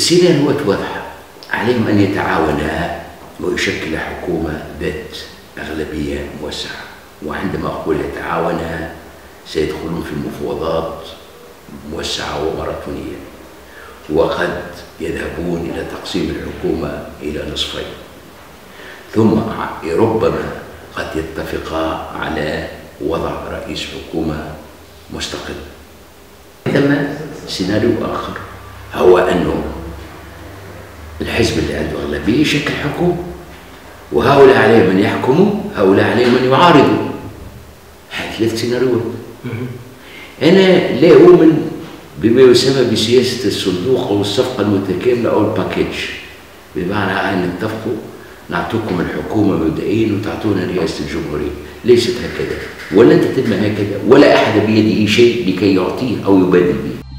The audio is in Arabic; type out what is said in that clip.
السيناريوهات واضحة، عليهم أن يتعاونا ويشكل حكومة ذات أغلبية موسعة، وعندما أقول يتعاونا سيدخلون في مفاوضات موسعة وماراثونية، وقد يذهبون إلى تقسيم الحكومة إلى نصفين، ثم ربما قد يتفقا على وضع رئيس حكومة مستقل. ثم سيناريو آخر هو أنه الحزب اللي عنده أغلبية يشكل حكومة، وهؤلاء عليهم من يحكموا، هؤلاء عليهم من يعارضوا. هذه ثلاث سيناريوهات. أنا لا أؤمن بما يسمى بسياسة الصندوق أو الصفقة المتكاملة أو الباكيج، بمعنى أن نتفقوا نعطوكم الحكومة مبدئيا وتعطونا رئاسة الجمهورية. ليست هكذا، ولن تتم هكذا، ولا أحد بيده شيء لكي يعطيه أو يبادل به.